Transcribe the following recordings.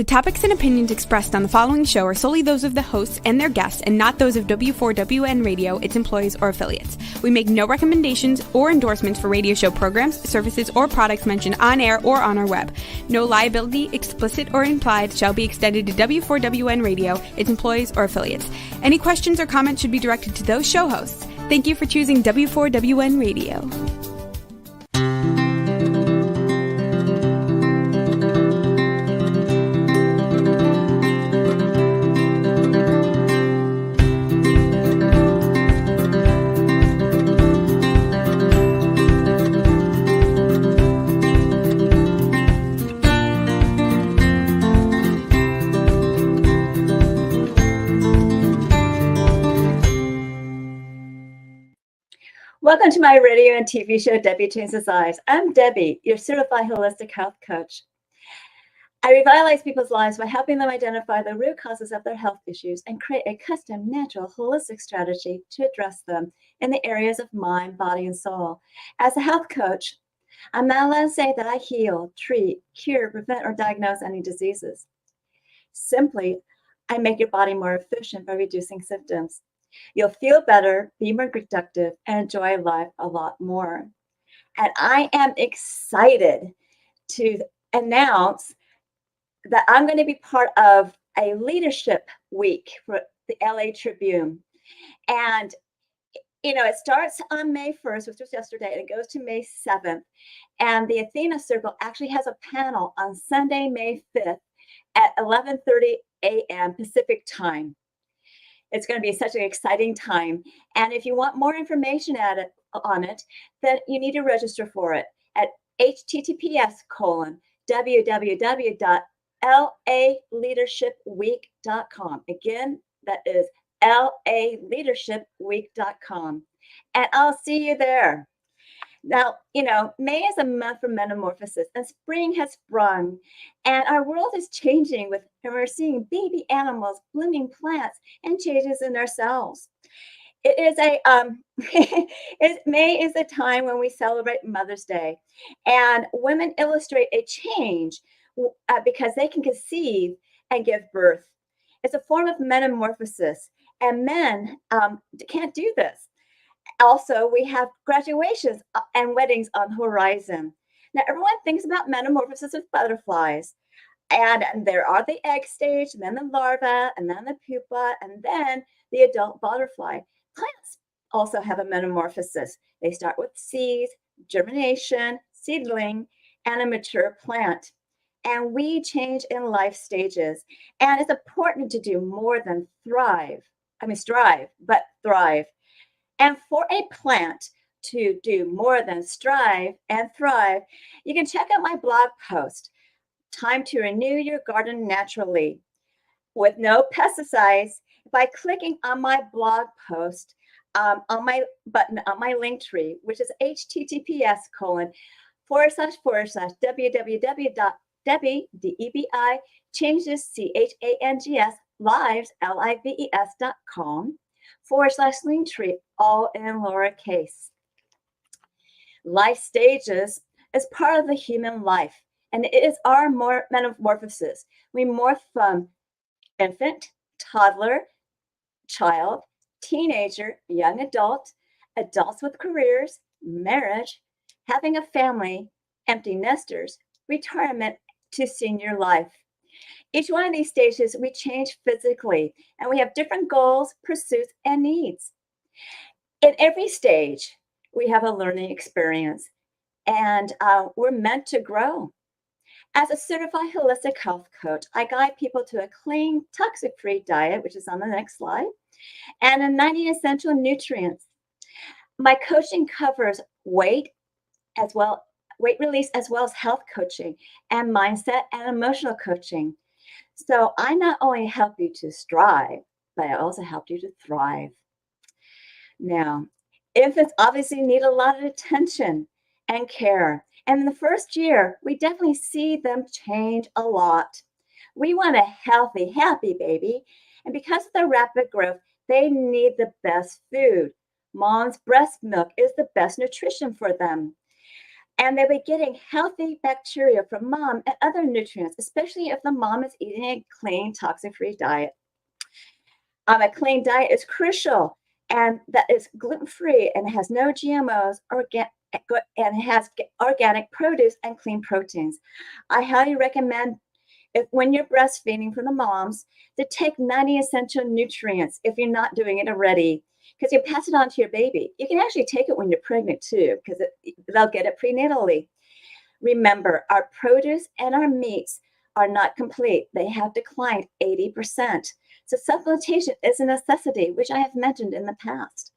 topics and opinions expressed on the following show are solely those of the hosts and their guests and not those of W4WN Radio, its employees, or affiliates. We make no recommendations or endorsements for radio show programs, services, or products mentioned on air or on our web. No liability, explicit or implied, shall be extended to W4WN Radio, its employees, or affiliates. Any questions or comments should be directed to those show hosts. Thank you for choosing W4WN Radio. Welcome to my radio and TV show, Debi Changes Lives. I'm Debbie, your certified holistic health coach. I revitalize people's lives by helping them identify the root causes of their health issues and create a custom, natural, holistic strategy to address them in the areas of mind, body, and soul. As a health coach, I'm not allowed to say that I heal, treat, cure, prevent, or diagnose any diseases. Simply, I make your body more efficient by reducing symptoms. You'll feel better, be more productive, and enjoy life a lot more. And I am excited to announce that I'm going to be part of a leadership week for the LA Tribune. And, you know, it starts on May 1st, which was yesterday, and it goes to May 7th. And the Athena Circle actually has a panel on Sunday, May 5th at 11:30 a.m. Pacific time. It's going to be such an exciting time. And if you want more information on it, then you need to register for it at https://www.laleadershipweek.com. Again, that is laleadershipweek.com. And I'll see you there. Now, you know, May is a month for metamorphosis, and spring has sprung, and our world is changing and we're seeing baby animals, blooming plants, and changes in ourselves. It is May is a time when we celebrate Mother's Day, and women illustrate a change because they can conceive and give birth. It's a form of metamorphosis, and men can't do this. Also, we have graduations and weddings on the horizon. Now, everyone thinks about metamorphosis of butterflies. And there are the egg stage, and then the larva, and then the pupa, and then the adult butterfly. Plants also have a metamorphosis. They start with seeds, germination, seedling, and a mature plant. And we change in life stages. And it's important to do more than strive, but thrive. And for a plant to do more than strive and thrive, you can check out my blog post, Time to Renew Your Garden Naturally, with no pesticides, by clicking on my blog post on my button on my link tree, which is https://www.debi, DEBI, changes, CHANGS, lives, LIVES.com. /linktree, all in lowercase. Life stages is part of the human life, and it is our metamorphosis. We morph from infant, toddler, child, teenager, young adult, adults with careers, marriage, having a family, empty nesters, retirement, to senior life. Each one of these stages, we change physically, and we have different goals, pursuits, and needs. In every stage, we have a learning experience, and we're meant to grow. As a certified holistic health coach, I guide people to a clean, toxic-free diet, which is on the next slide, and 90 essential nutrients. My coaching covers weight release, as well as health coaching and mindset and emotional coaching. So I not only help you to strive, but I also help you to thrive. Now, infants obviously need a lot of attention and care. And in the first year, we definitely see them change a lot. We want a healthy, happy baby. And because of their rapid growth, they need the best food. Mom's breast milk is the best nutrition for them. And they'll be getting healthy bacteria from mom and other nutrients, especially if the mom is eating a clean, toxic-free diet. A clean diet is crucial, and that is gluten-free and has no GMOs and has organic produce and clean proteins. I highly recommend when you're breastfeeding for the moms to take 90 essential nutrients if you're not doing it already, because you pass it on to your baby. You can actually take it when you're pregnant too, because they'll get it prenatally. Remember, our produce and our meats are not complete. They have declined 80%. So supplementation is a necessity, which I have mentioned in the past.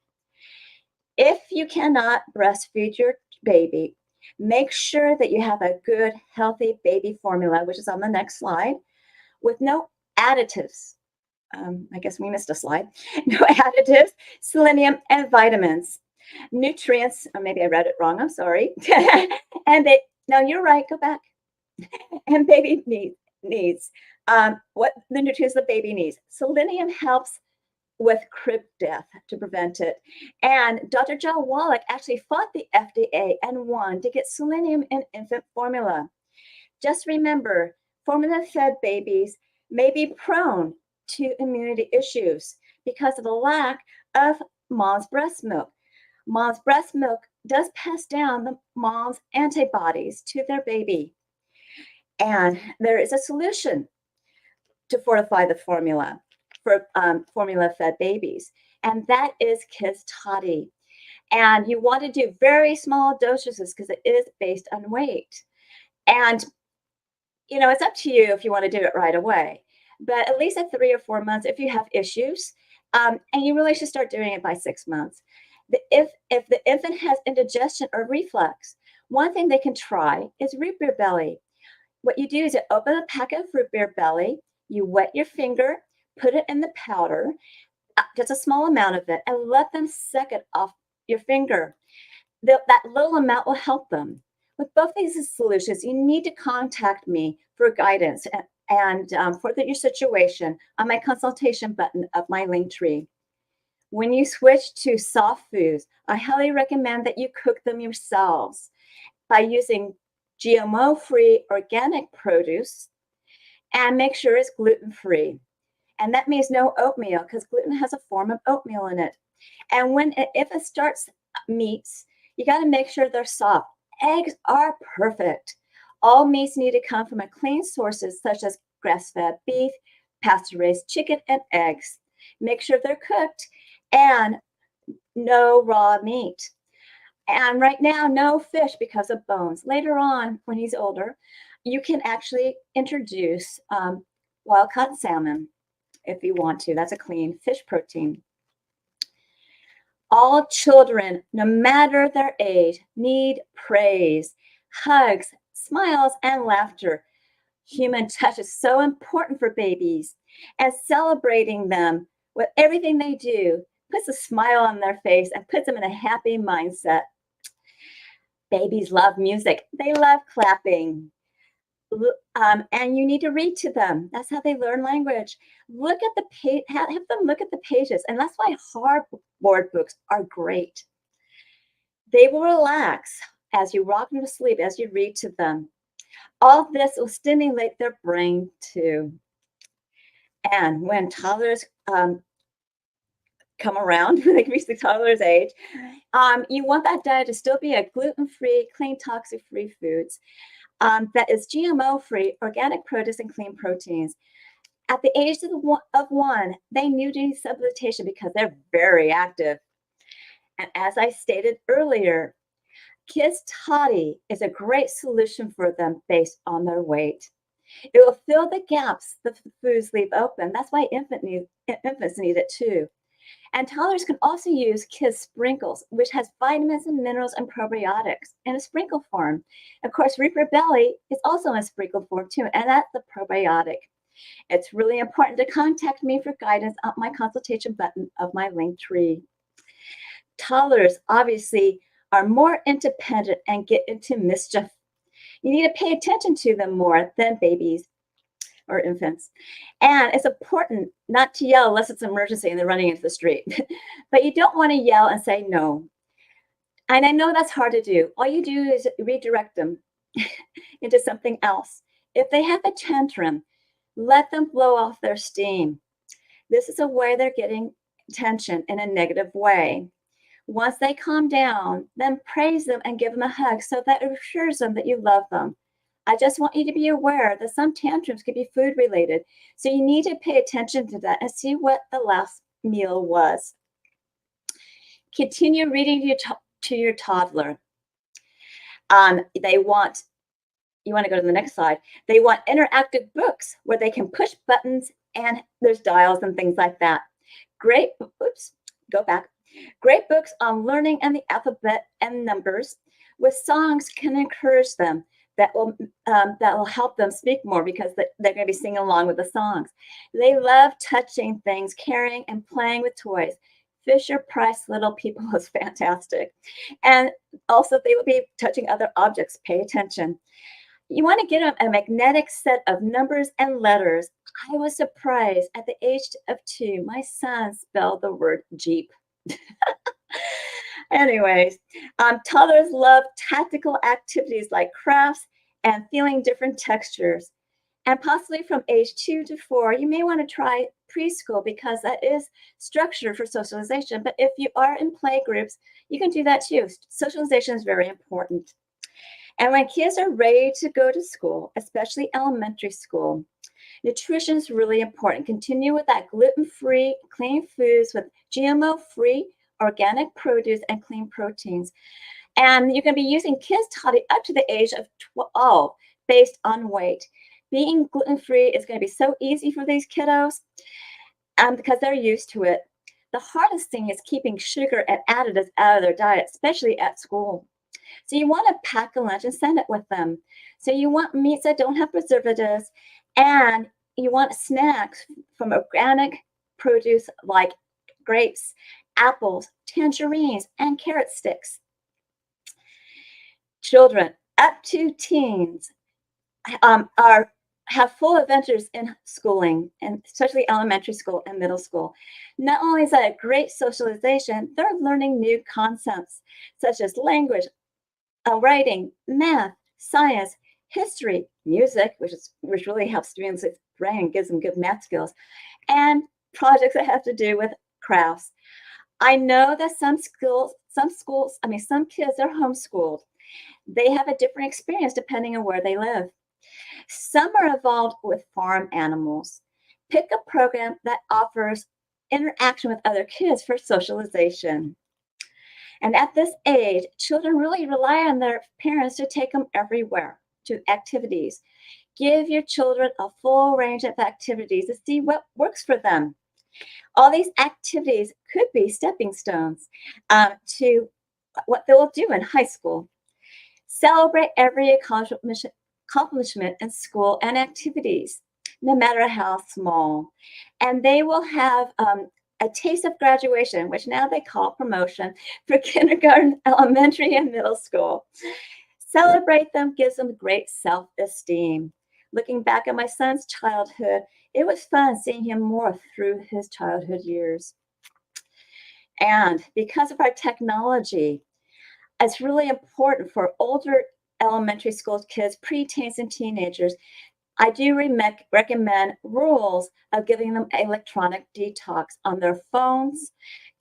If you cannot breastfeed your baby, make sure that you have a good, healthy baby formula, which is on the next slide, with no additives. I guess we missed a slide. No additives, selenium, and vitamins. Nutrients, or maybe I read it wrong, I'm sorry. No, you're right, go back. And baby needs what the nutrients the baby needs. Selenium helps with crib death to prevent it. And Dr. Joe Wallach actually fought the FDA and won to get selenium in infant formula. Just remember, formula-fed babies may be prone to immunity issues because of the lack of mom's breast milk. Mom's breast milk does pass down the mom's antibodies to their baby. And there is a solution to fortify the formula for formula-fed babies, and that is Kids Toddy. And you want to do very small dosages because it is based on weight. And, you know, it's up to you if you want to do it right away. But at least at 3 or 4 months, if you have issues, and you really should start doing it by 6 months. If the infant has indigestion or reflux, one thing they can try is root beer belly. What you do is you open a packet of root beer belly, you wet your finger, put it in the powder, just a small amount of it, and let them suck it off your finger. That little amount will help them. With both these solutions, you need to contact me for guidance and for your situation on my consultation button of my link tree. When you switch to soft foods, I highly recommend that you cook them yourselves by using GMO-free organic produce and make sure it's gluten-free. And that means no oatmeal because gluten has a form of oatmeal in it. And if it starts meats, you got to make sure they're soft. Eggs are perfect. All meats need to come from clean sources such as grass-fed beef, pasture-raised chicken, and eggs. Make sure they're cooked and no raw meat. And right now, no fish because of bones. Later on, when he's older, you can actually introduce wild-caught salmon if you want to. That's a clean fish protein. All children, no matter their age, need praise, hugs, smiles, and laughter. Human touch is so important for babies, and celebrating them with everything they do puts a smile on their face and puts them in a happy mindset. Babies love music. They love clapping. And you need to read to them. That's how they learn language. Look at the page, have them look at the pages. And that's why hardboard books are great. They will relax as you rock them to sleep, as you read to them. All this will stimulate their brain too. And when toddlers come around, when they reach the toddler's age, you want that diet to still be a gluten-free, clean, toxic-free foods. That is GMO-free, organic produce, and clean proteins. At the age of 1, they need supplementation because they're very active. And as I stated earlier, Kids Toddy is a great solution for them based on their weight. It will fill the gaps the foods leave open. That's why infants need it too. And toddlers can also use Kids Sprinkles, which has vitamins and minerals and probiotics in a sprinkle form. Of course, root beer belly is also in a sprinkle form too, and that's the probiotic. It's really important to contact me for guidance on my consultation button of my link tree. Toddlers obviously are more independent and get into mischief. You need to pay attention to them more than babies or infants. And it's important not to yell unless it's an emergency and they're running into the street. But you don't want to yell and say no. And I know that's hard to do. All you do is redirect them into something else. If they have a tantrum, let them blow off their steam. This is a way they're getting attention in a negative way. Once they calm down, then praise them and give them a hug so that it assures them that you love them. I just want you to be aware that some tantrums could be food related. So you need to pay attention to that and see what the last meal was. Continue reading to your toddler. They want, you want to go to the next slide. They want interactive books where they can push buttons and there's dials and things like that. Great, oops, go back. Great books on learning and the alphabet and numbers with songs can encourage them. That will help them speak more because they're going to be singing along with the songs. They love touching things, carrying and playing with toys. Fisher Price Little People is fantastic. And also they will be touching other objects. Pay attention. You want to get them a magnetic set of numbers and letters. I was surprised at the age of 2, my son spelled the word Jeep. Anyways, toddlers love tactical activities like crafts and feeling different textures. And possibly from age 2 to 4, you may want to try preschool because that is structured for socialization. But if you are in play groups, you can do that too. Socialization is very important. And when kids are ready to go to school, especially elementary school, nutrition is really important. Continue with that gluten-free, clean foods with GMO-free, organic produce, and clean proteins. And you can be using kids' toddy up to the age of 12 based on weight. Being gluten-free is going to be so easy for these kiddos because they're used to it. The hardest thing is keeping sugar and additives out of their diet, especially at school. So you want to pack a lunch and send it with them. So you want meats that don't have preservatives, and you want snacks from organic produce like grapes, apples, tangerines, and carrot sticks. Children up to teens have full adventures in schooling, and especially elementary school and middle school. Not only is that a great socialization, they're learning new concepts such as language, writing, math, science, history, music, which really helps students with brain, gives them good math skills, and projects that have to do with crafts. I know that some kids are homeschooled. They have a different experience depending on where they live. Some are involved with farm animals. Pick a program that offers interaction with other kids for socialization. And at this age, children really rely on their parents to take them everywhere to activities. Give your children a full range of activities to see what works for them. All these activities could be stepping stones to what they will do in high school. Celebrate every accomplishment in school and activities, no matter how small. And they will have a taste of graduation, which now they call promotion, for kindergarten, elementary, and middle school. Celebrate them gives them great self-esteem. Looking back at my son's childhood, it was fun seeing him morph through his childhood years. And because of our technology, it's really important for older elementary school kids, preteens, and teenagers. I do recommend rules of giving them electronic detox on their phones,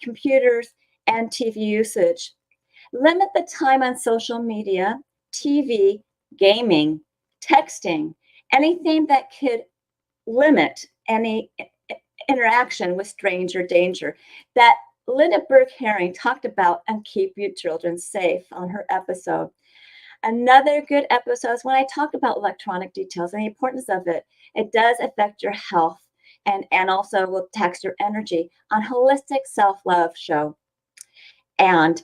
computers, and TV usage. Limit the time on social media, TV, gaming, texting, anything that could limit any interaction with stranger danger that Linda Burke-Herring talked about and Keep Your Children Safe on her episode. Another good episode is when I talk about electronic details and the importance of it. It does affect your health and also will tax your energy on Holistic Self-Love show. And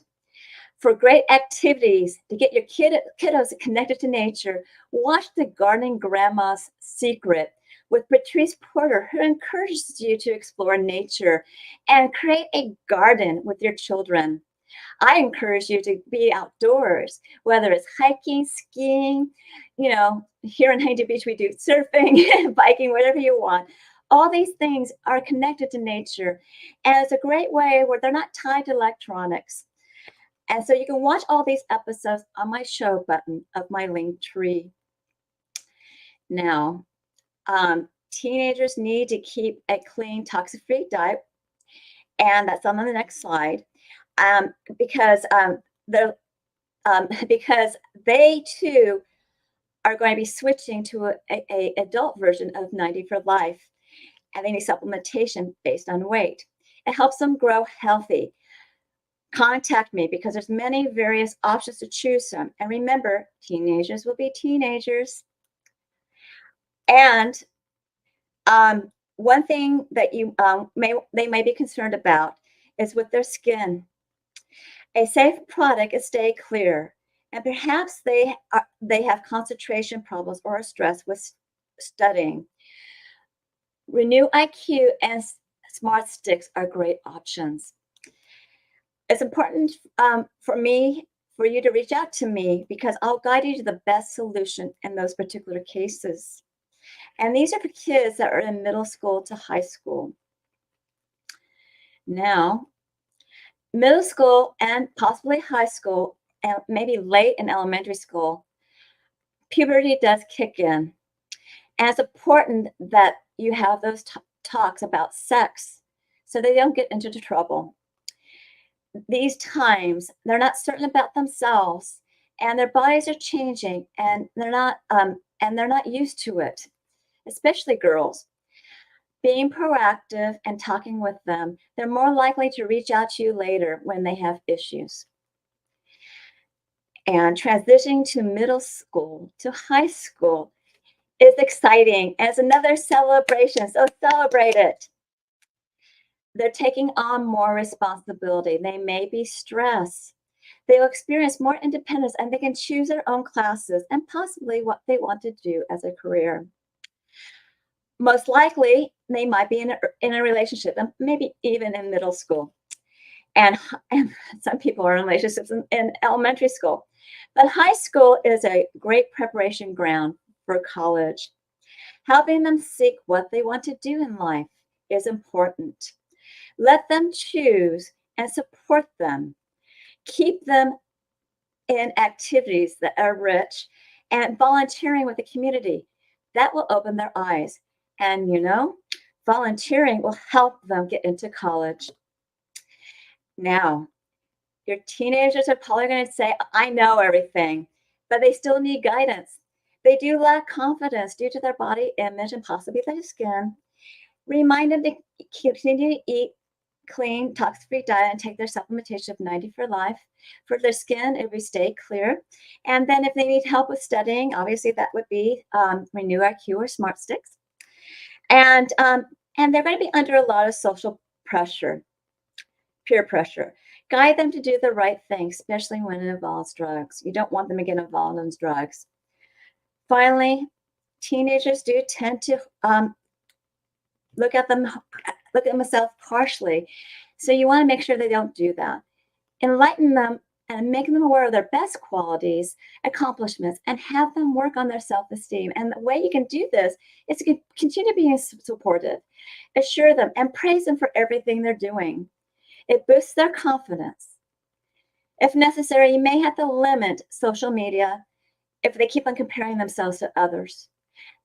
for great activities to get your kiddos connected to nature, watch The Gardening Grandma's Secret with Patrice Porter, who encourages you to explore nature and create a garden with your children. I encourage you to be outdoors, whether it's hiking, skiing, here in Huntington Beach, we do surfing, biking, whatever you want. All these things are connected to nature, and it's a great way where they're not tied to electronics. And so you can watch all these episodes on my show button of my link tree. Now, teenagers need to keep a clean, toxic-free diet, and that's on the next slide, because they're because they too are going to be switching to a adult version of 90 for life, and they need supplementation based on weight. It helps them grow healthy. Contact me because there's many various options to choose from. And remember, teenagers will be teenagers. And one thing that they may be concerned about is with their skin. A safe product is Stay Clear, and perhaps they have concentration problems or stress with studying. Renew IQ and Smart Sticks are great options. It's important for you to reach out to me because I'll guide you to the best solution in those particular cases. And these are for kids that are in middle school to high school. Now, middle school and possibly high school, and maybe late in elementary school, puberty does kick in. And it's important that you have those talks about sex so they don't get into trouble. These times, they're not certain about themselves and their bodies are changing and they're not used to it, especially girls. Being proactive and talking with them, they're more likely to reach out to you later when they have issues. And transitioning to middle school to high school is exciting. And it's another celebration, so celebrate it. They're taking on more responsibility. They may be stressed. They will experience more independence and they can choose their own classes and possibly what they want to do as a career. Most likely, they might be in a relationship, and maybe even in middle school. And some people are in relationships in elementary school. But high school is a great preparation ground for college. Helping them seek what they want to do in life is important. Let them choose and support them. Keep them in activities that are rich and volunteering with the community. That will open their eyes. And volunteering will help them get into college. Now, your teenagers are probably going to say, I know everything, but they still need guidance. They do lack confidence due to their body image and possibly their skin. Remind them to continue to eat clean, toxic-free diet and take their supplementation of 90 for life. For their skin, it would Stay Clear. And then if they need help with studying, obviously that would be Renew IQ or Smart Sticks. And they're going to be under a lot of social pressure, peer pressure. Guide them to do the right thing, especially when it involves drugs. You don't want them to get involved in drugs. Finally, teenagers do tend to look at themselves harshly. So you want to make sure they don't do that. Enlighten them and make them aware of their best qualities, accomplishments, and have them work on their self-esteem. And the way you can do this is to continue being supportive, assure them, and praise them for everything they're doing. It boosts their confidence. If necessary, you may have to limit social media if they keep on comparing themselves to others.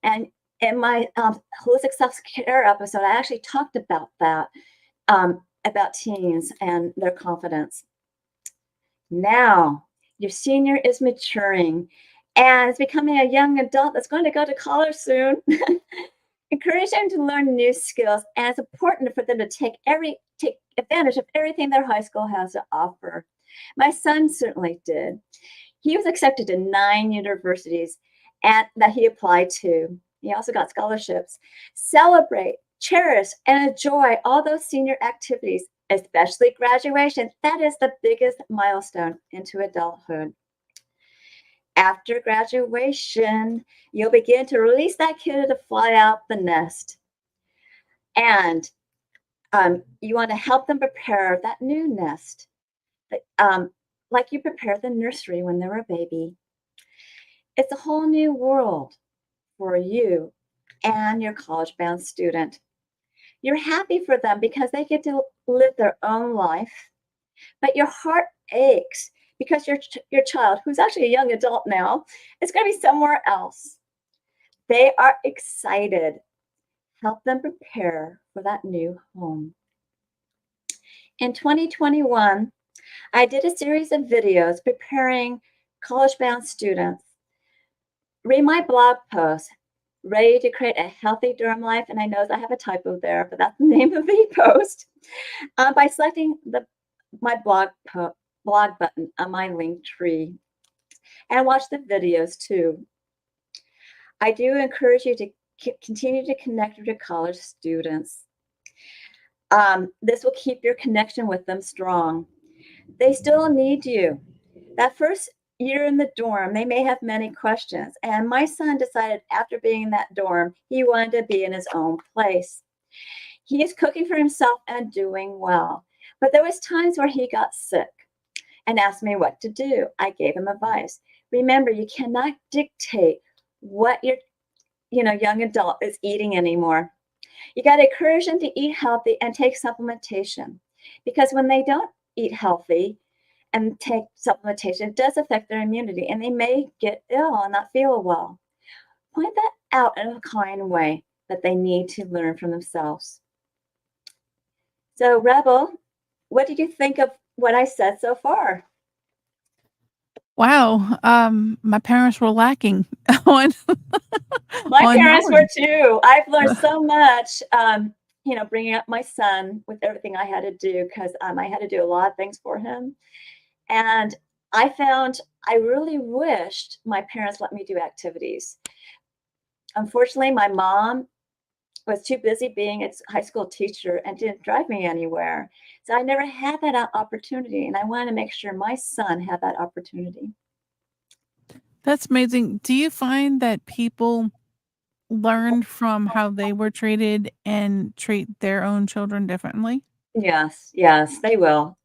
And in my holistic self-care episode, I actually talked about that, about teens and their confidence. Now, your senior is maturing and is becoming a young adult that's going to go to college soon. Encourage them to learn new skills, and it's important for them to take advantage of everything their high school has to offer. My son certainly did. He was accepted to 9 universities that he applied to. He also got scholarships. Celebrate, cherish, and enjoy all those senior activities, especially graduation. That is the biggest milestone into adulthood. After graduation, you'll begin to release that kid to fly out the nest. And you want to help them prepare that new nest, like you prepared the nursery when they were a baby. It's a whole new world for you and your college-bound student. You're happy for them because they get to live their own life, but your heart aches because your child, who's actually a young adult now, is going to be somewhere else. They are excited. Help them prepare for that new home. In 2021, I did a series of videos preparing college-bound students. Read my blog post, Ready to Create a Healthy Dorm Life, and I know I have a typo there, but that's the name of the post, by selecting my blog button on my link tree, and watch the videos too. I do encourage you to continue to connect with your college students. This will keep your connection with them strong. They still need you. That first year in the dorm, they may have many questions. And my son decided after being in that dorm, he wanted to be in his own place. He is cooking for himself and doing well. But there was times where he got sick and asked me what to do. I gave him advice. Remember, you cannot dictate what your young adult is eating anymore. You got to encourage them to eat healthy and take supplementation, because when they don't eat healthy and take supplementation, it does affect their immunity and they may get ill and not feel well. Point that out in a kind way that they need to learn from themselves. So, Rebel, what did you think of what I said so far? Wow, my parents were lacking on My on parents were knowledge. too. I've learned so much, bringing up my son with everything I had to do, because I had to do a lot of things for him. And I found I really wished my parents let me do activities. Unfortunately, my mom was too busy being a high school teacher and didn't drive me anywhere. So I never had that opportunity. And I wanted to make sure my son had that opportunity. That's amazing. Do you find that people learn from how they were treated and treat their own children differently? Yes, they will.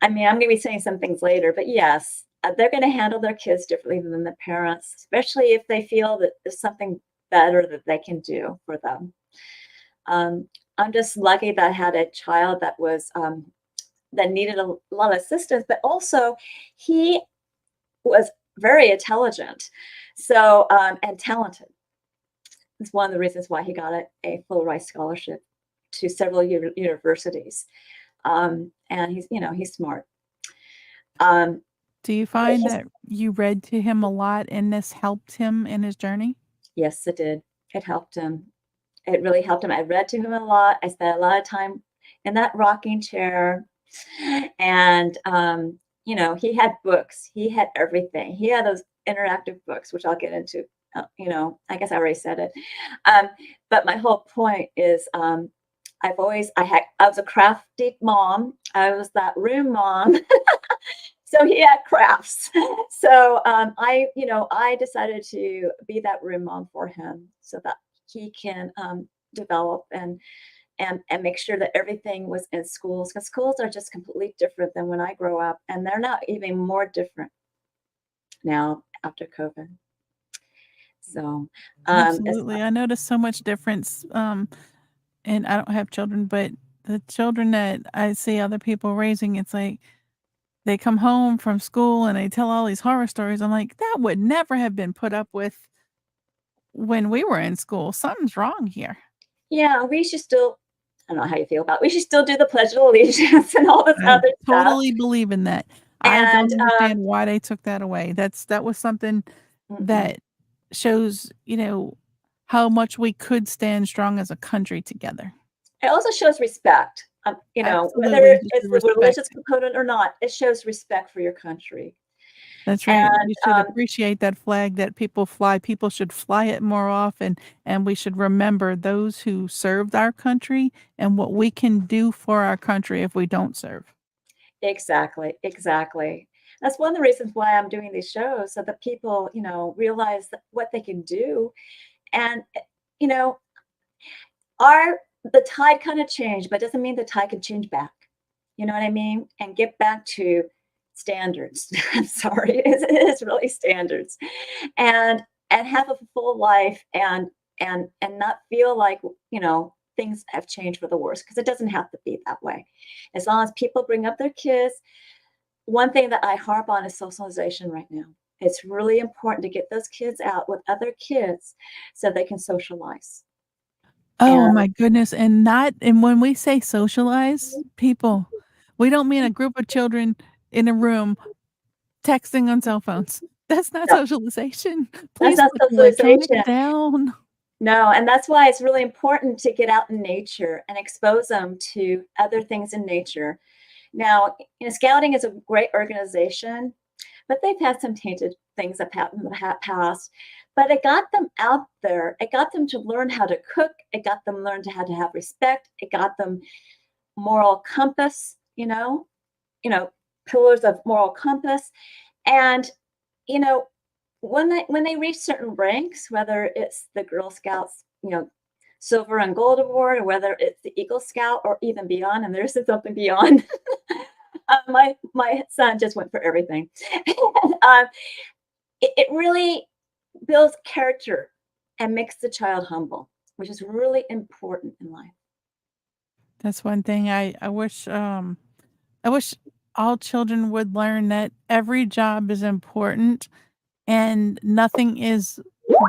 I mean, I'm going to be saying some things later, but yes, they're going to handle their kids differently than the parents, especially if they feel that there's something better that they can do for them. I'm just lucky that I had a child that was that needed a lot of assistance, but also he was very intelligent, so and talented. It's one of the reasons why he got a full ride scholarship to several universities. And he's smart. Do you find that you read to him a lot and this helped him in his journey? Yes, it did. It helped him. It really helped him. I read to him a lot. I spent a lot of time in that rocking chair. And, he had books. He had everything. He had those interactive books, which I'll get into. I guess I already said it. But my whole point is, I was a crafty mom. I was that room mom. So he had crafts. So I decided to be that room mom for him so that he can develop and make sure that everything was in schools, because schools are just completely different than when I grew up, and they're not even more different now after COVID. So Absolutely. I noticed so much difference, and I don't have children, but the children that I see other people raising, it's like they come home from school and they tell all these horror stories. I'm like, that would never have been put up with when we were in school. Something's wrong here. yeah, we should still. I don't know how you feel about it. We should still do the Pledge of Allegiance and all this I other stuff. totally believe in that. I And don't understand why they took that away. That was something mm-mm. that shows, how much we could stand strong as a country together. It also shows respect. Absolutely, Whether you it's should the respect religious it. component or not, it shows respect for your country. That's right. And We should appreciate that flag that people fly. People should fly it more often, and we should remember those who served our country and what we can do for our country if we don't serve. exactly. That's one of the reasons why I'm doing these shows, so that people, realize what they can do. And, you know, the tide kind of changed, but doesn't mean the tide can change back. You know what I mean? And get back to standards. I'm sorry, it is really standards, and have a full life, and not feel like things have changed for the worse, because it doesn't have to be that way. As long as people bring up their kids one thing that I harp on is socialization right now. It's really important to get those kids out with other kids so they can socialize. Oh And my goodness, and when we say socialize, people, we don't mean a group of children in a room texting on cell phones. That's not no, socialization. that's Please not put the electronics socialization. down. No, and that's why it's really important to get out in nature and expose them to other things in nature. Now, Scouting is a great organization, but they've had some tainted things that happened in the past. But it got them out there. It got them to learn how to cook. It got them learn how to have respect. It got them moral compass, you know, pillars of moral compass. And, you know, when they reach certain ranks, whether it's the Girl Scouts, Silver and Gold Award, or whether it's the Eagle Scout or even beyond, and there's something beyond. My son just went for everything. um, it really builds character and makes the child humble, which is really important in life. That's one thing I wish all children would learn that every job is important and nothing is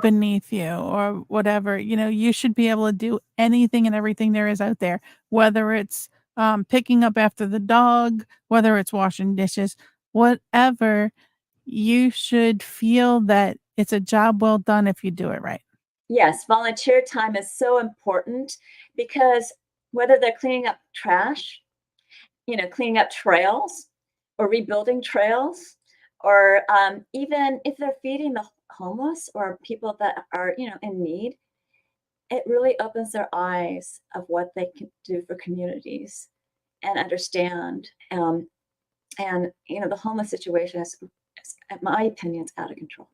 beneath you or whatever. You should be able to do anything and everything there is out there, whether it's picking up after the dog, whether it's washing dishes, whatever. You should feel that it's a job well done if you do it right. Yes, volunteer time is so important because whether they're cleaning up trash, cleaning up trails or rebuilding trails, or even if they're feeding the homeless or people that are, in need, it really opens their eyes of what they can do for communities and understand. And the homeless situation in my opinion, is out of control.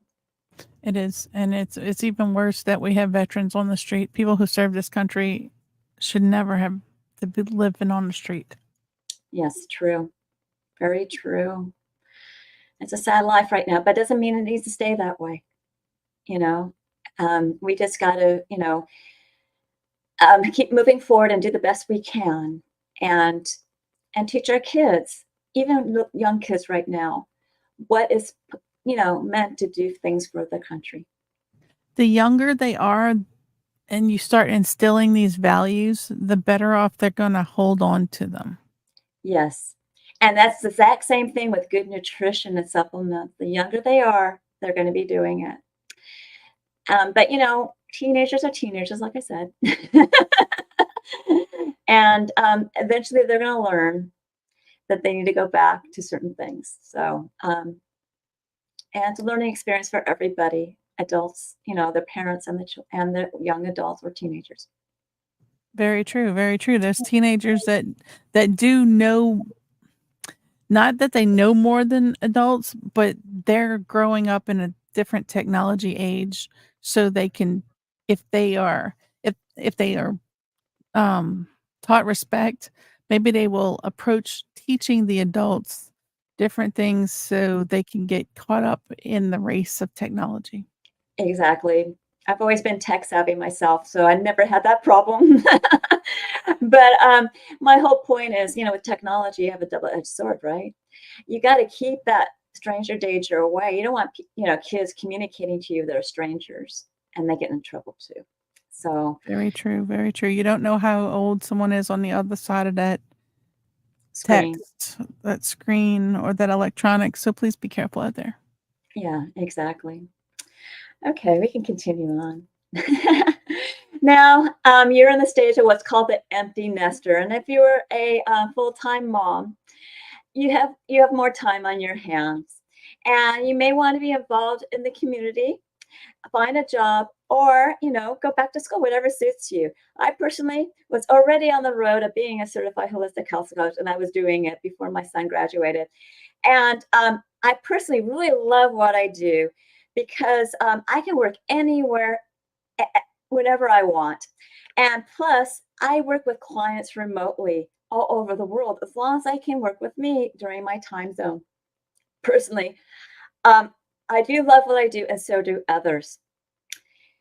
It is, and it's even worse that we have veterans on the street. People who serve this country should never have to be living on the street. Yes, true. Very true. It's a sad life right now, but doesn't mean it needs to stay that way. You know, we just got to, keep moving forward and do the best we can, and teach our kids, even young kids right now, what is meant to do things for the country. The younger they are and you start instilling these values, the better off they're gonna hold on to them. Yes, and that's the exact same thing with good nutrition and supplements. The younger they are, they're going to be doing it. But teenagers are teenagers, like I said. And eventually they're going to learn that they need to go back to certain things. So, and it's a learning experience for everybody, adults, their parents and the young adults or teenagers. Very true, very true. There's teenagers that do know, not that they know more than adults, but they're growing up in a different technology age, so they can, if they are if they are um, taught respect, maybe they will approach teaching the adults different things so they can get caught up in the race of technology. Exactly. I've always been tech savvy myself, so I never had that problem. But my whole point is, with technology, you have a double-edged sword, right? You got to keep that stranger danger away. You don't want, kids communicating to you that are strangers and they get in trouble too. So, Very true, very true. You don't know how old someone is on the other side of that screen. text, that screen, or that electronics, so please be careful out there. Yeah, exactly. Okay, we can continue on. Now, you're in the stage of what's called the empty nester, and if you're a full-time mom, you have more time on your hands, and you may want to be involved in the community, find a job, or go back to school, whatever suits you. I personally was already on the road of being a certified holistic health coach, and I was doing it before my son graduated. And I personally really love what I do because I can work anywhere, whenever I want. And plus, I work with clients remotely all over the world as long as they can work with me during my time zone. Personally, um, I do love what I do, and so do others.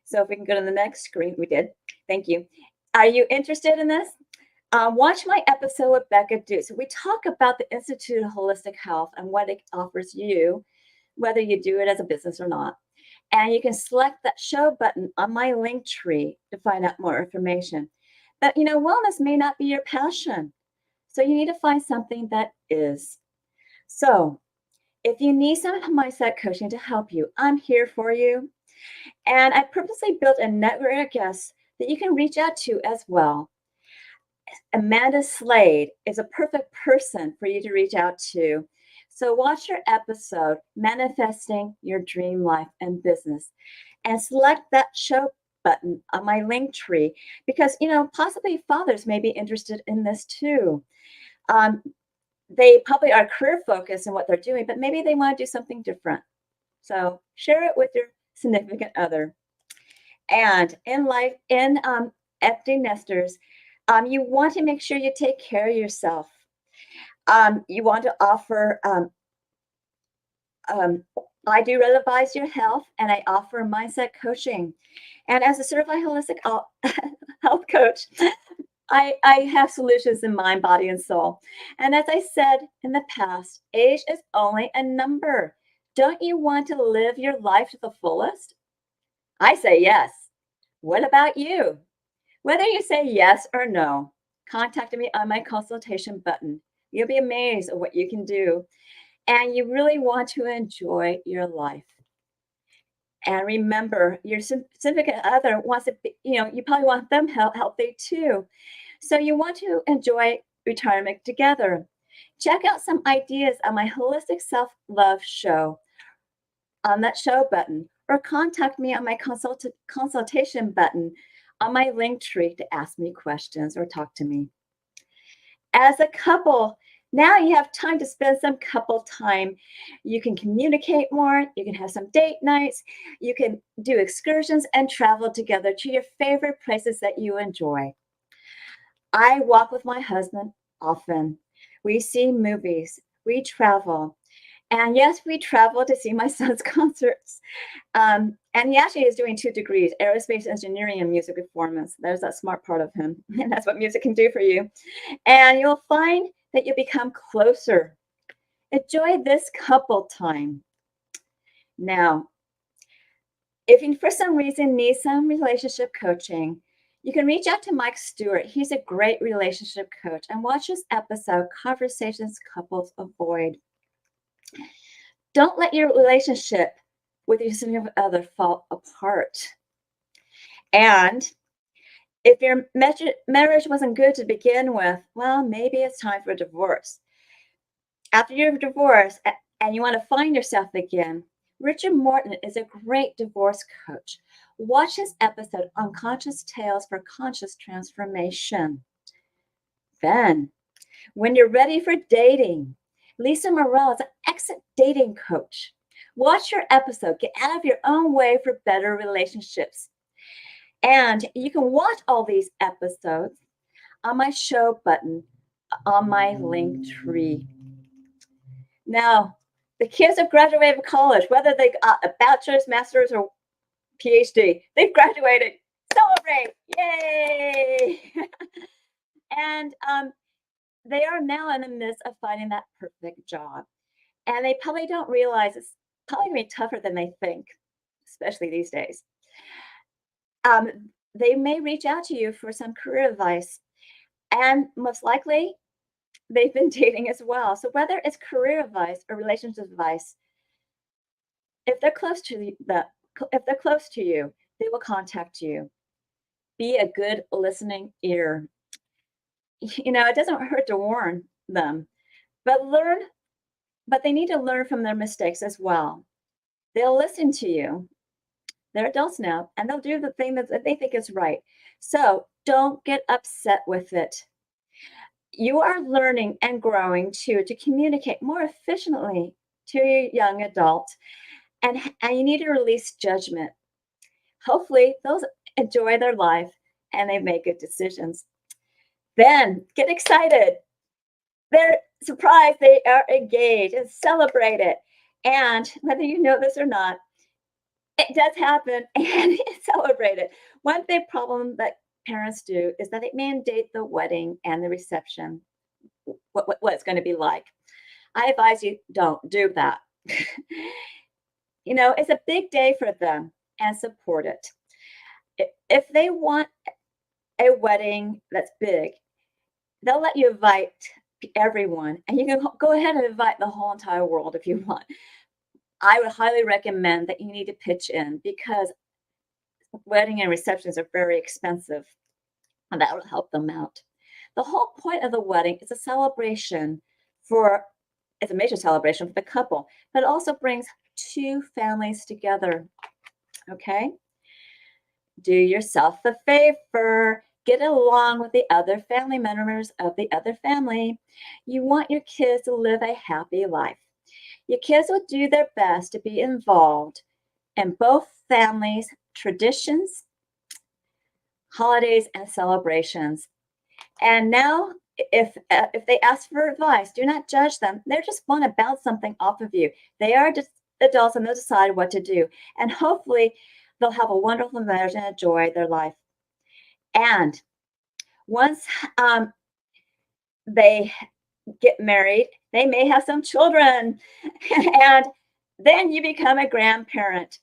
So if we can go to the next screen, we did. Thank you. Are you interested in this? Watch my episode with Becca Dukes. We talk about the Institute of Holistic Health and what it offers you, whether you do it as a business or not. And you can select that show button on my link tree to find out more information. But wellness may not be your passion. So you need to find something that is. So if you need some mindset coaching to help you, I'm here for you. And I purposely built a network of guests that you can reach out to as well. Amanda Slade is a perfect person for you to reach out to. So watch your episode, Manifesting Your Dream Life and Business, and select that show button on my link tree because, possibly fathers may be interested in this too. They probably are career focused in what they're doing, but maybe they want to do something different. So share it with your significant other. And in life, in empty nesters, you want to make sure you take care of yourself. You want to offer, I do revise your health and I offer mindset coaching. And as a certified holistic health coach, I have solutions in mind, body, and soul. And as I said in the past, age is only a number. Don't you want to live your life to the fullest? I say yes. What about you? Whether you say yes or no, contact me on my consultation button. You'll be amazed at what you can do. And you really want to enjoy your life. And remember, your significant other wants to be, you probably want them healthy too. So you want to enjoy retirement together. Check out some ideas on my Holistic Self-Love show on that show button, or contact me on my consultation button on my link tree to ask me questions or talk to me. As a couple, now you have time to spend some couple time. You can communicate more. You can have some date nights. You can do excursions and travel together to your favorite places that you enjoy. I walk with my husband often. We see movies. We travel. And yes, we travel to see my son's concerts. And he actually is doing 2 degrees, aerospace engineering and music performance. There's that smart part of him. And that's what music can do for you. And you'll find that you become closer. Enjoy this couple time. Now, if you for some reason need some relationship coaching, you can reach out to Mike Stewart. He's a great relationship coach. And watch his episode, Conversations Couples Avoid. Don't let your relationship with your significant other fall apart. And if your marriage wasn't good to begin with, well, maybe it's time for a divorce. After you're divorced and you want to find yourself again, Richard Morton is a great divorce coach. Watch his episode, Unconscious Tales for Conscious Transformation. Then, when you're ready for dating, Lisa Morrell is an excellent dating coach. Watch your episode. Get out of your own way for better relationships. And you can watch all these episodes on my show button on my link tree. Now, the kids have graduated from college, whether they got a bachelor's, master's, or PhD, they've graduated. Celebrate! Yay! And they are now in the midst of finding that perfect job. And they probably don't realize it's probably going to be tougher than they think, especially these days. They may reach out to you for some career advice. And most likely, they've been dating as well. So whether it's career advice or relationship advice, if they're close to you, they will contact you. Be a good listening ear. It doesn't hurt to warn them, but they need to learn from their mistakes as well. They'll listen to you. They're adults now, and they'll do the thing that they think is right. So don't get upset with it. You are learning and growing to communicate more efficiently to your young adult, and you need to release judgment. Hopefully, they'll enjoy their life and they make good decisions. Then get excited. They're surprised they are engaged and celebrate it. And whether you know this or not, it does happen and celebrate it. One big problem that parents do is that they mandate the wedding and the reception, what it's going to be like. I advise you don't do that. It's a big day for them, and support it. If they want a wedding that's big, they'll let you invite everyone, and you can go ahead and invite the whole entire world if you want. I would highly recommend that you need to pitch in, because wedding and receptions are very expensive, and that will help them out. The whole point of the wedding is a celebration it's a major celebration for the couple, but it also brings two families together. Okay? Do yourself a favor. Get along with the other family members of the other family. You want your kids to live a happy life. Your kids will do their best to be involved in both families' traditions, holidays, and celebrations. And now, if they ask for advice, do not judge them. They just want to bounce something off of you. They are just adults, and they'll decide what to do. And hopefully, they'll have a wonderful marriage and enjoy their life. And once they get married, they may have some children, and then you become a grandparent.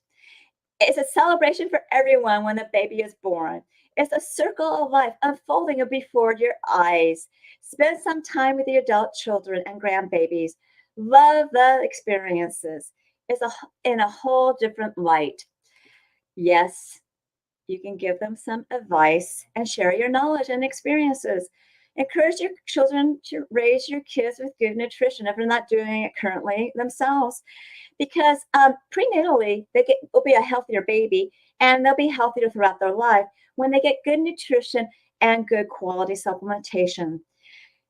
It's a celebration for everyone when the baby is born. It's a circle of life unfolding before your eyes. Spend some time with your adult children and grandbabies. Love the experiences. It's in a whole different light. Yes, you can give them some advice and share your knowledge and experiences. Encourage your children to raise your kids with good nutrition if they're not doing it currently themselves, because prenatally will be a healthier baby, and they'll be healthier throughout their life when they get good nutrition and good quality supplementation,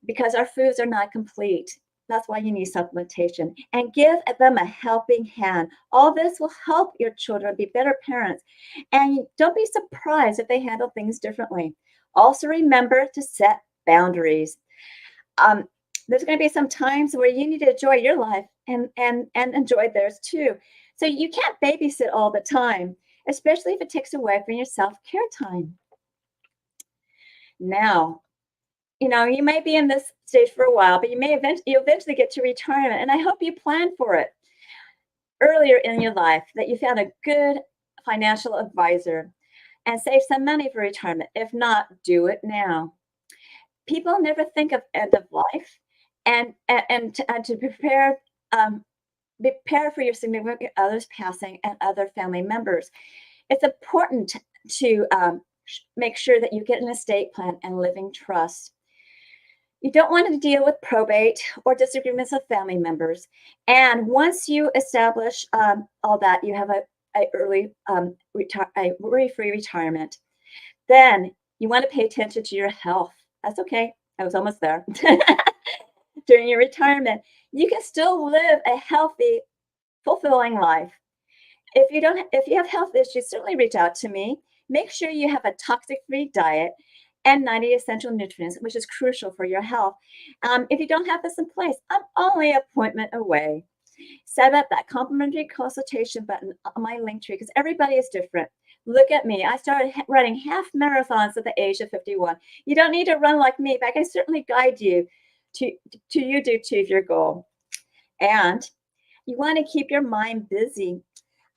because our foods are not complete. That's why you need supplementation. And give them a helping hand. All this will help your children be better parents. And don't be surprised if they handle things differently. Also, remember to set boundaries. There's going to be some times where you need to enjoy your life and enjoy theirs too. So you can't babysit all the time, especially if it takes away from your self-care time. Now, you may be in this stage for a while, but you eventually get to retirement, and I hope you plan for it earlier in your life, that you found a good financial advisor and save some money for retirement. If not, do it now. People never think of end of life, and to prepare for your significant others passing and other family members. It's important to make sure that you get an estate plan and living trust. You don't want to deal with probate or disagreements of family members. And once you establish all that, you have a worry-free retirement. Then you want to pay attention to your health. That's okay. I was almost there. During your retirement, you can still live a healthy, fulfilling life. If you have health issues, certainly reach out to me. Make sure you have a toxic-free diet and 90 essential nutrients, which is crucial for your health. If you don't have this in place, I'm only an appointment away. Set up that complimentary consultation button on my link tree, because everybody is different. Look at me. I started running half marathons at the age of 51. You don't need to run like me, but I can certainly guide you to you to achieve your goal. And you want to keep your mind busy.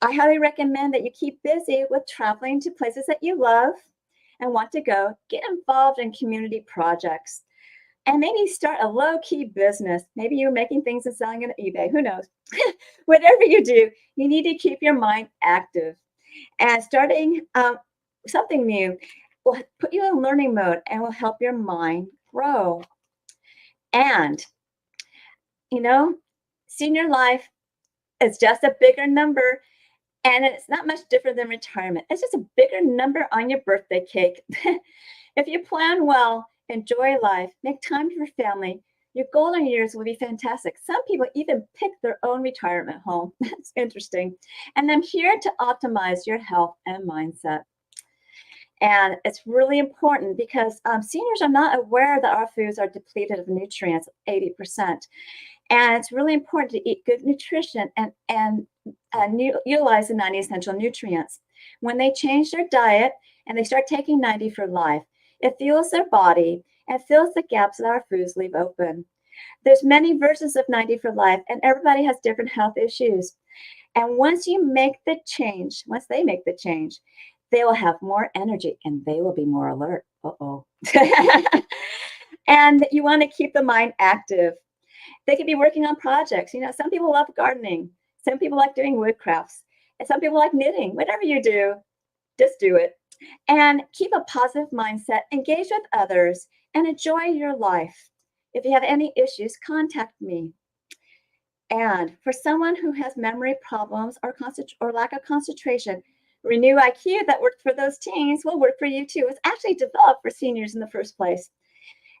I highly recommend that you keep busy with traveling to places that you love and want to go. Get involved in community projects, and maybe start a low-key business. Maybe you're making things and selling it on eBay. Who knows? Whatever you do, you need to keep your mind active. And starting something new will put you in learning mode and will help your mind grow. And, senior life is just a bigger number, and it's not much different than retirement. It's just a bigger number on your birthday cake. If you plan well, enjoy life, make time for family, your golden years will be fantastic. Some people even pick their own retirement home. That's interesting. And I'm here to optimize your health and mindset. And it's really important because seniors are not aware that our foods are depleted of nutrients, 80%. And it's really important to eat good nutrition and utilize the 90 essential nutrients. When they change their diet and they start taking 90 for life. It fuels their body and fills the gaps that our foods leave open. There's many versions of 90 for life, and everybody has different health issues. And once they make the change, they will have more energy and they will be more alert. Uh-oh. And you want to keep the mind active. They could be working on projects. Some people love gardening. Some people like doing wood crafts. And some people like knitting. Whatever you do, just do it. And keep a positive mindset, engage with others, and enjoy your life. If you have any issues, contact me. And for someone who has memory problems or lack of concentration, Renew IQ that worked for those teens will work for you too. It's actually developed for seniors in the first place.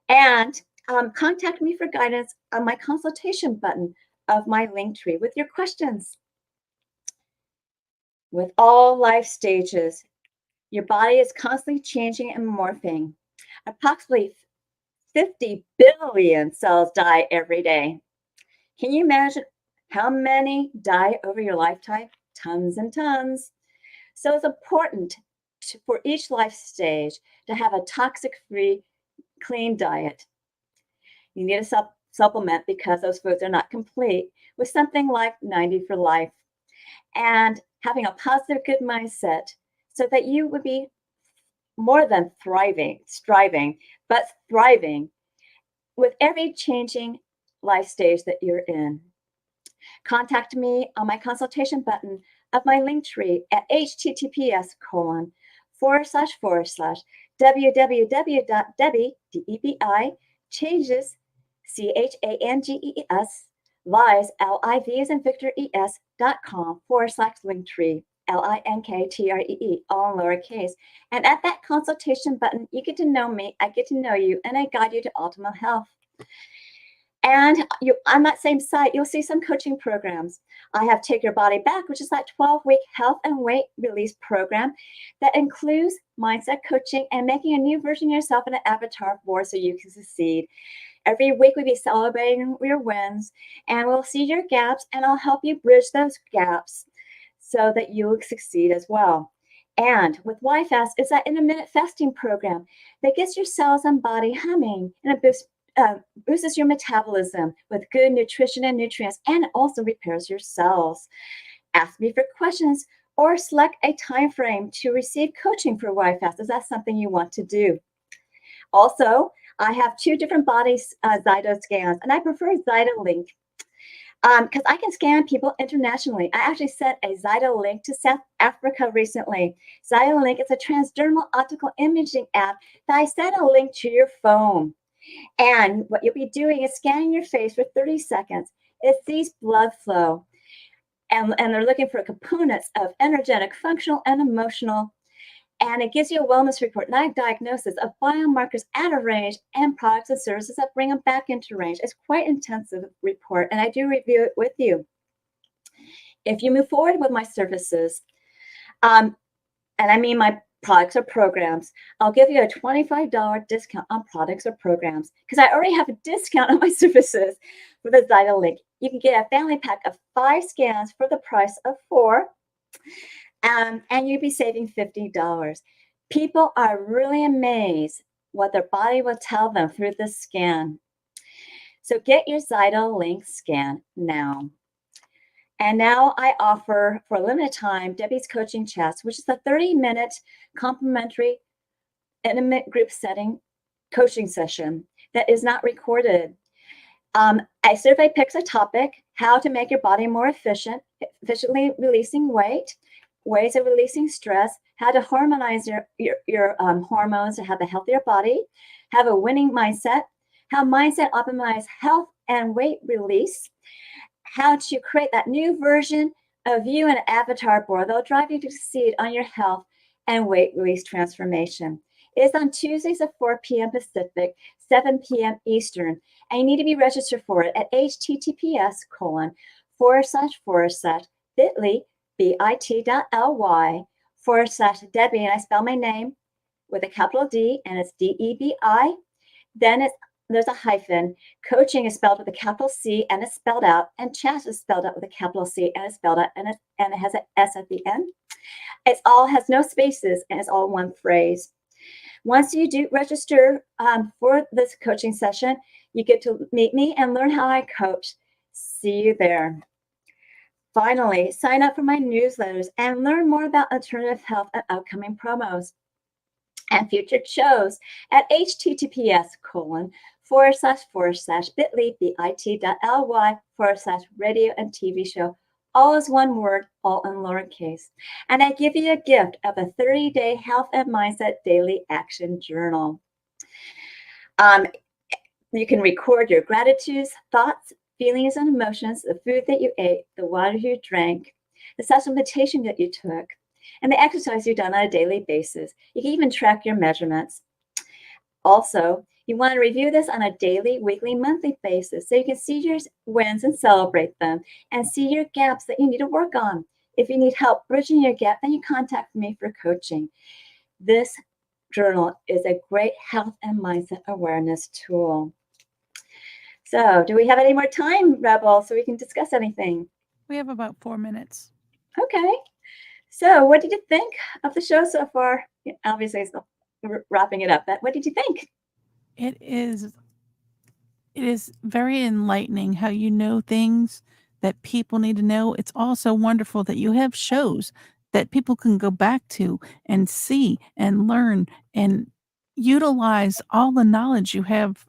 And contact me for guidance on my consultation button of my link tree with your questions. With all life stages, your body is constantly changing and morphing. Approximately 50 billion cells die every day. Can you imagine how many die over your lifetime? Tons and tons. So it's important for each life stage to have a toxic-free, clean diet. You need a supplement because those foods are not complete with something like 90 for life. And having a positive, good mindset so that you would be more than striving, but thriving with every changing life stage that you're in. Contact me on my consultation button of my link tree at https://www.debi, D-E-B-I, changes, CHANGES, lives, L-I-V as in Victor ES.com/link tree, LINKTREE, all in lowercase. And at that consultation button, you get to know me, I get to know you, and I guide you to optimal health. And on that same site, you'll see some coaching programs. I have Take Your Body Back, which is that 12-week health and weight release program that includes mindset coaching and making a new version of yourself in an avatar board so you can succeed. Every week we'll be celebrating your wins, and we'll see your gaps, and I'll help you bridge those gaps so that you'll succeed as well. And with YFast, it's that intermittent fasting program that gets your cells and body humming, and it boosts your metabolism with good nutrition and nutrients, and also repairs your cells. Ask me for questions or select a time frame to receive coaching for YFast. Is that something you want to do? Also, I have 2 different body Zyto scans, and I prefer Zyto-Link because I can scan people internationally. I actually sent a Zyto-Link to South Africa recently. Zyto-Link is a transdermal optical imaging app that I sent a link to your phone. And what you'll be doing is scanning your face for 30 seconds. It sees blood flow. And they're looking for components of energetic, functional, and emotional. And it gives you a wellness report, not a diagnosis of biomarkers out of range and products and services that bring them back into range. It's quite an intensive report, and I do review it with you. If you move forward with my services, and I mean my products or programs, I'll give you a $25 discount on products or programs because I already have a discount on my services with a Zyto-Link. You can get a family pack of 5 scans for the price of 4, and you'll be saving $50. People are really amazed what their body will tell them through this scan. So get your Zyto-Link scan now. And now I offer, for a limited time, Debi's Coaching Chats, which is a 30-minute complimentary intimate group setting coaching session that is not recorded. A survey picks a topic: how to make your body more efficiently releasing weight, ways of releasing stress, how to harmonize your hormones to have a healthier body, have a winning mindset, how mindset optimize health and weight release, how to create that new version of you and an avatar board that'll drive you to succeed on your health and weight release transformation. It's on Tuesdays at 4 p.m. Pacific, 7 p.m. Eastern, and you need to be registered for it at https://bit.ly, bit.ly/Debi, and I spell my name with a capital D, and it's DEBI. Then it's there's a hyphen. Coaching is spelled with a capital C and it's spelled out, and chat is spelled out with a capital C and it's spelled out, and it has an S at the end. It's all has no spaces and it's all one phrase. Once you do register for this coaching session, you get to meet me and learn how I coach. See you there. Finally, sign up for my newsletters and learn more about alternative health and upcoming promos and future shows at https://bit.ly/radio and TV show. All is one word, all in lowercase. And I give you a gift of a 30-day health and mindset daily action journal. You can record your gratitudes, thoughts, feelings, and emotions, the food that you ate, the water you drank, the supplementation that you took, and the exercise you've done on a daily basis. You can even track your measurements. Also, you want to review this on a daily, weekly, monthly basis so you can see your wins and celebrate them, and see your gaps that you need to work on. If you need help bridging your gap, then you contact me for coaching. This journal is a great health and mindset awareness tool. So, do we have any more time, Rebel, so we can discuss anything? We have about 4 minutes. Okay. So, what did you think of the show so far? Obviously, it's wrapping it up, but what did you think? It is very enlightening how you know things that people need to know. It's also wonderful that you have shows that people can go back to and see and learn and utilize all the knowledge you have.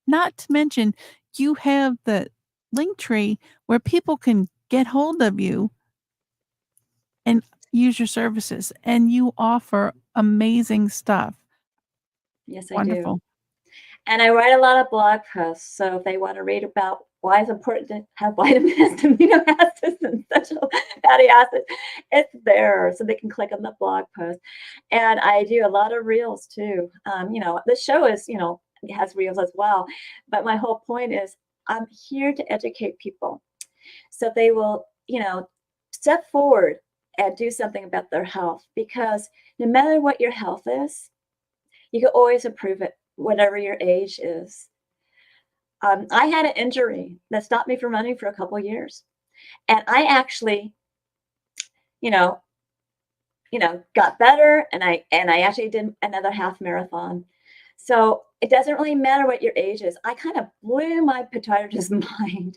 Not to mention, you have the link tree where people can get hold of you and use your services, and you offer amazing stuff. Yes, I Wonderful. do. And I write a lot of blog posts. So if they want to read about why it's important to have vitamins, amino acids, and essential fatty acids, it's there. So they can click on the blog post. And I do a lot of reels too. The show is, it has reels as well. But my whole point is I'm here to educate people so they will, step forward and do something about their health, because no matter what your health is, you can always improve it, whatever your age is. I had an injury that stopped me from running for a couple years, and I actually, you know, got better, and I actually did another half marathon. So it doesn't really matter what your age is. I kind of blew my podiatrist's mind.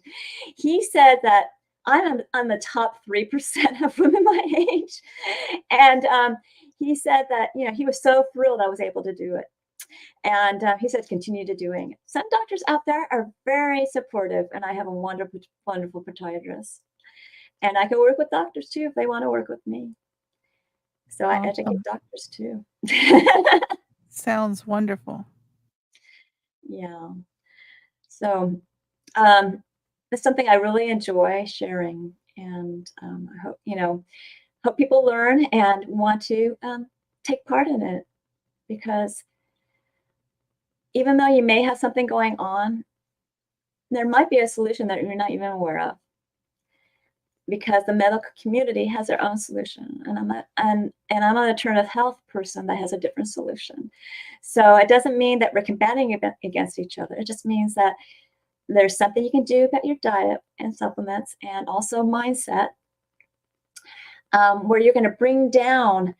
He said that I'm on the top 3% of women my age, and he said that he was so thrilled I was able to do it. And he said, continue to doing it. Some doctors out there are very supportive, and I have a wonderful, wonderful podiatrist. And I can work with doctors too if they want to work with me. So I educate Awesome. doctors too. Sounds wonderful. Yeah. So it's something I really enjoy sharing, and I hope people learn and want to take part in it, because even though you may have something going on, there might be a solution that you're not even aware of, because the medical community has their own solution, and I'm an alternative health person that has a different solution. So it doesn't mean that we're combating against each other. It just means that there's something you can do about your diet and supplements, and also mindset, where you're going to bring down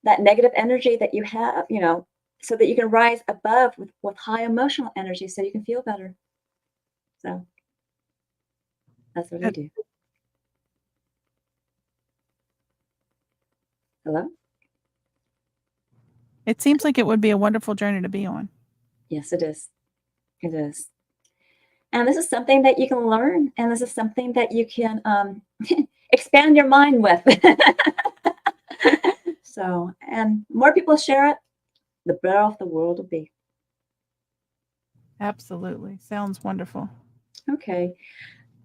that negative energy that you have, so that you can rise above with high emotional energy, so you can feel better. So that's what I do. Hello? It seems like it would be a wonderful journey to be on. Yes, it is. It is. And this is something that you can learn, and this is something that you can expand your mind with. So, and more people share it, the better off the world will be. Absolutely. Sounds wonderful. Okay.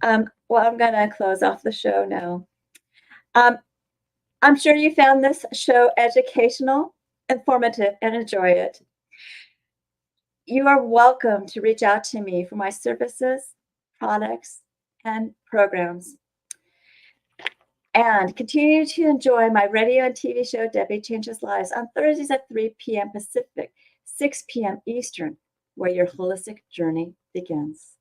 Well, I'm going to close off the show now. I'm sure you found this show educational, informative, and enjoy it. You are welcome to reach out to me for my services, products, and programs. And continue to enjoy my radio and TV show, Debi Changes Lives, on Thursdays at 3 p.m. Pacific, 6 p.m. Eastern. where your holistic journey begins.